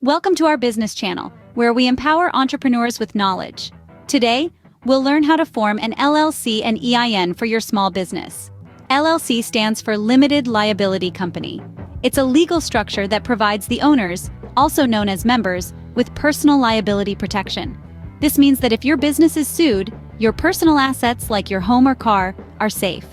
Welcome to our business channel, where we empower entrepreneurs with knowledge. Today, we'll learn how to form an LLC and EIN for your small business. LLC stands for Limited Liability Company. It's a legal structure that provides the owners, also known as members, with personal liability protection. This means that if your business is sued, your personal assets like your home or car are safe.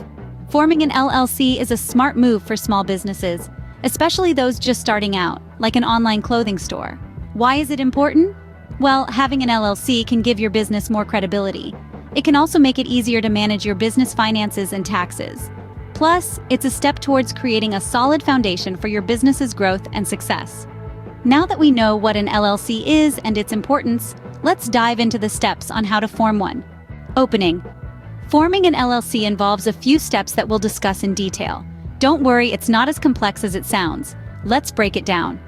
Forming an LLC is a smart move for small businesses, especially those just starting out, like an online clothing store. Why is it important? Well, having an LLC can give your business more credibility. It can also make it easier to manage your business finances and taxes. Plus, it's a step towards creating a solid foundation for your business's growth and success. Now that we know what an LLC is and its importance, let's dive into the steps on how to form one. Opening. Forming an LLC involves a few steps that we'll discuss in detail. Don't worry, it's not as complex as it sounds. Let's break it down.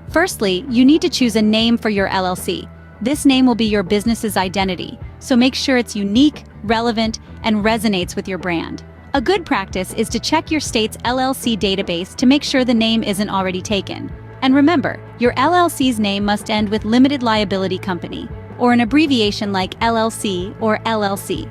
Firstly, you need to choose a name for your LLC. This name will be your business's identity, so make sure it's unique, relevant, and resonates with your brand. A good practice is to check your state's LLC database to make sure the name isn't already taken. And remember, your LLC's name must end with Limited Liability Company, or an abbreviation like LLC or LLC.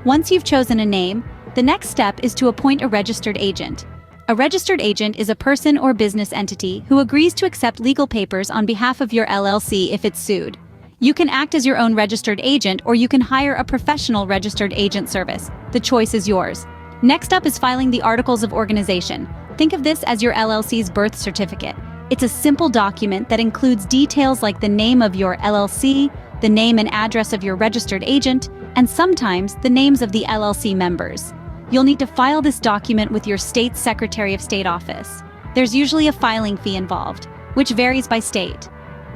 Once you've chosen a name, the next step is to appoint a registered agent. A registered agent is a person or business entity who agrees to accept legal papers on behalf of your LLC if it's sued. You can act as your own registered agent, or you can hire a professional registered agent service. The choice is yours. Next up is filing the Articles of Organization. Think of this as your LLC's birth certificate. It's a simple document that includes details like the name of your LLC, the name and address of your registered agent, and sometimes the names of the LLC members. You'll need to file this document with your state's Secretary of State office. There's usually a filing fee involved, which varies by state.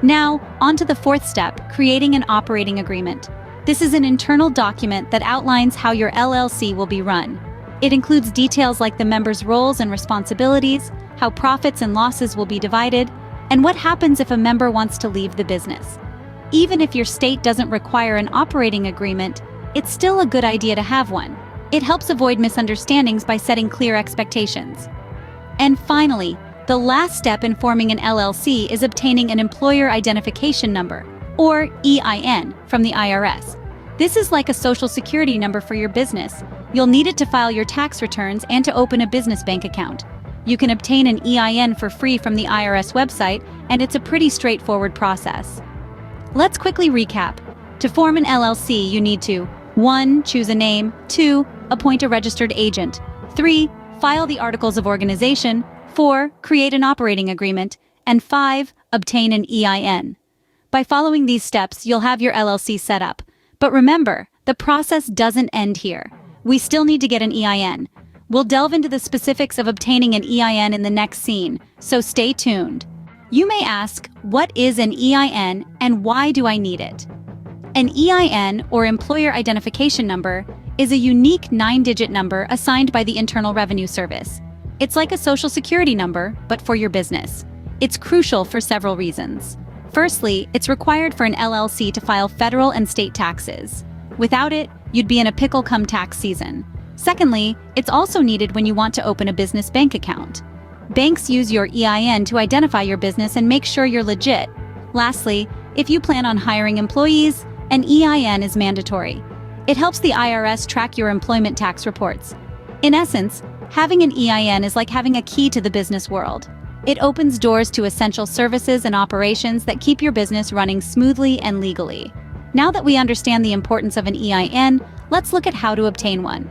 Now, on to the fourth step, creating an operating agreement. This is an internal document that outlines how your LLC will be run. It includes details like the members' roles and responsibilities, how profits and losses will be divided, and what happens if a member wants to leave the business. Even if your state doesn't require an operating agreement, it's still a good idea to have one. It helps avoid misunderstandings by setting clear expectations. And finally, the last step in forming an LLC is obtaining an employer identification number, or EIN, from the IRS. This is like a social security number for your business. You'll need it to file your tax returns and to open a business bank account. You can obtain an EIN for free from the IRS website, and it's a pretty straightforward process. Let's quickly recap. To form an LLC, you need to 1. Choose a name. 2. Appoint a registered agent. 3. File the Articles of Organization. 4. Create an operating agreement. And 5. Obtain an EIN. By following these steps, you'll have your LLC set up. But remember, the process doesn't end here. We still need to get an EIN. We'll delve into the specifics of obtaining an EIN in the next scene, so stay tuned. You may ask, what is an EIN and why do I need it? An EIN, or Employer Identification Number, is a unique 9-digit number assigned by the Internal Revenue Service. It's like a social security number, but for your business. It's crucial for several reasons. Firstly, it's required for an LLC to file federal and state taxes. Without it, you'd be in a pickle come tax season. Secondly, it's also needed when you want to open a business bank account. Banks use your EIN to identify your business and make sure you're legit. Lastly, if you plan on hiring employees, an EIN is mandatory. It helps the IRS track your employment tax reports. In essence, having an EIN is like having a key to the business world. It opens doors to essential services and operations that keep your business running smoothly and legally. Now that we understand the importance of an EIN, let's look at how to obtain one.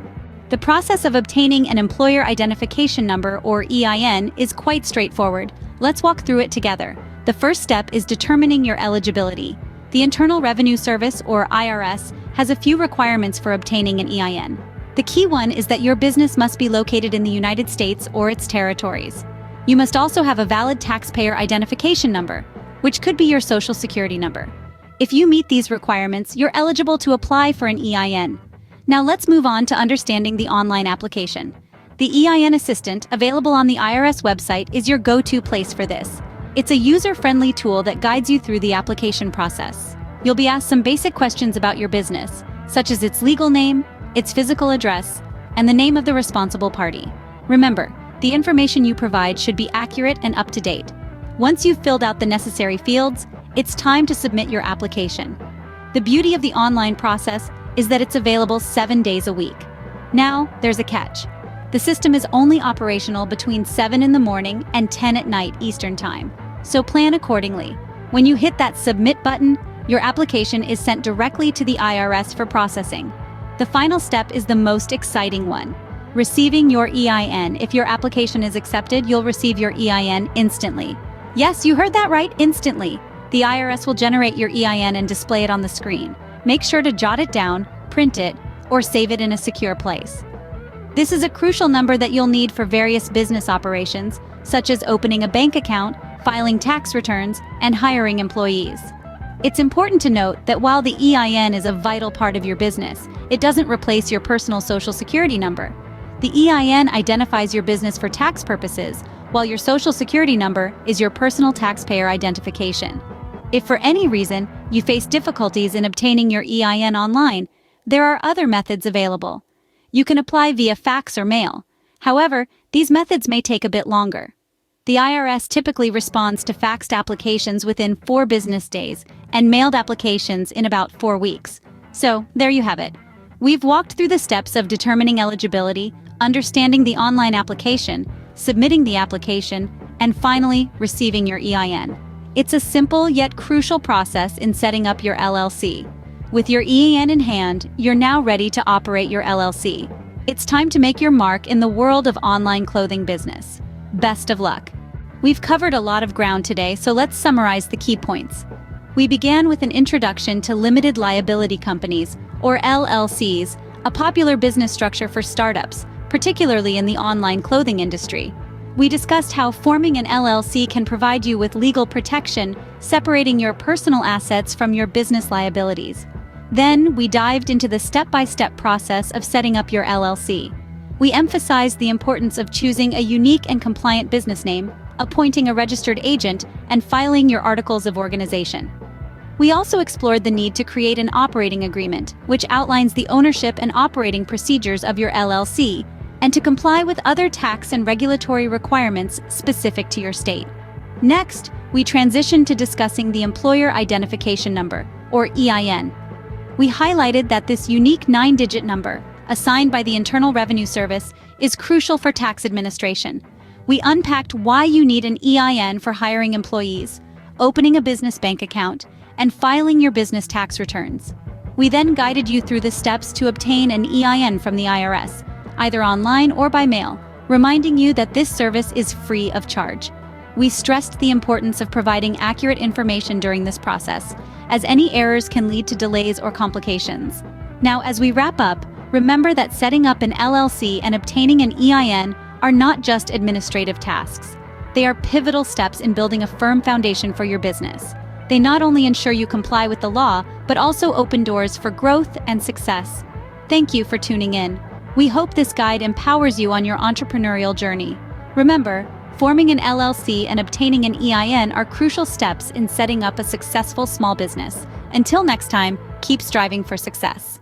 The process of obtaining an Employer Identification Number, or EIN, is quite straightforward. Let's walk through it together. The first step is determining your eligibility. The Internal Revenue Service, or IRS, has a few requirements for obtaining an EIN. The key one is that your business must be located in the United States or its territories. You must also have a valid taxpayer identification number, which could be your social security number. If you meet these requirements, you're eligible to apply for an EIN. Now let's move on to understanding the online application. The EIN Assistant, available on the IRS website, is your go-to place for this. It's a user-friendly tool that guides you through the application process. You'll be asked some basic questions about your business, such as its legal name, its physical address, and the name of the responsible party. Remember, the information you provide should be accurate and up to date. Once you've filled out the necessary fields, it's time to submit your application. The beauty of the online process is that it's available 7 days a week. Now, there's a catch. The system is only operational between 7 in the morning and 10 at night Eastern Time, so plan accordingly. When you hit that submit button, your application is sent directly to the IRS for processing. The final step is the most exciting one: receiving your EIN. If your application is accepted, you'll receive your EIN instantly. Yes, you heard that right, instantly. The IRS will generate your EIN and display it on the screen. Make sure to jot it down, print it, or save it in a secure place. This is a crucial number that you'll need for various business operations, such as opening a bank account, filing tax returns, and hiring employees. It's important to note that while the EIN is a vital part of your business, it doesn't replace your personal Social Security number. The EIN identifies your business for tax purposes, while your Social Security number is your personal taxpayer identification. If for any reason you face difficulties in obtaining your EIN online, there are other methods available. You can apply via fax or mail. However, these methods may take a bit longer. The IRS typically responds to faxed applications within 4 business days and mailed applications in about 4 weeks. So, there you have it. We've walked through the steps of determining eligibility, understanding the online application, submitting the application, and finally, receiving your EIN. It's a simple yet crucial process in setting up your LLC. With your EIN in hand, you're now ready to operate your LLC. It's time to make your mark in the world of online clothing business. Best of luck. We've covered a lot of ground today, so let's summarize the key points. We began with an introduction to limited liability companies, or LLCs, a popular business structure for startups, particularly in the online clothing industry. We discussed how forming an LLC can provide you with legal protection, separating your personal assets from your business liabilities. Then, we dived into the step-by-step process of setting up your LLC. We emphasized the importance of choosing a unique and compliant business name, appointing a registered agent, and filing your articles of organization. We also explored the need to create an operating agreement, which outlines the ownership and operating procedures of your LLC, and to comply with other tax and regulatory requirements specific to your state. Next, we transitioned to discussing the Employer Identification Number, or EIN. We highlighted that this unique 9-digit number, assigned by the Internal Revenue Service, is crucial for tax administration. We unpacked why you need an EIN for hiring employees, opening a business bank account, and filing your business tax returns. We then guided you through the steps to obtain an EIN from the IRS, either online or by mail, reminding you that this service is free of charge. We stressed the importance of providing accurate information during this process, as any errors can lead to delays or complications. Now, as we wrap up, remember that setting up an LLC and obtaining an EIN are not just administrative tasks. They are pivotal steps in building a firm foundation for your business. They not only ensure you comply with the law, but also open doors for growth and success. Thank you for tuning in. We hope this guide empowers you on your entrepreneurial journey. Remember, forming an LLC and obtaining an EIN are crucial steps in setting up a successful small business. Until next time, keep striving for success.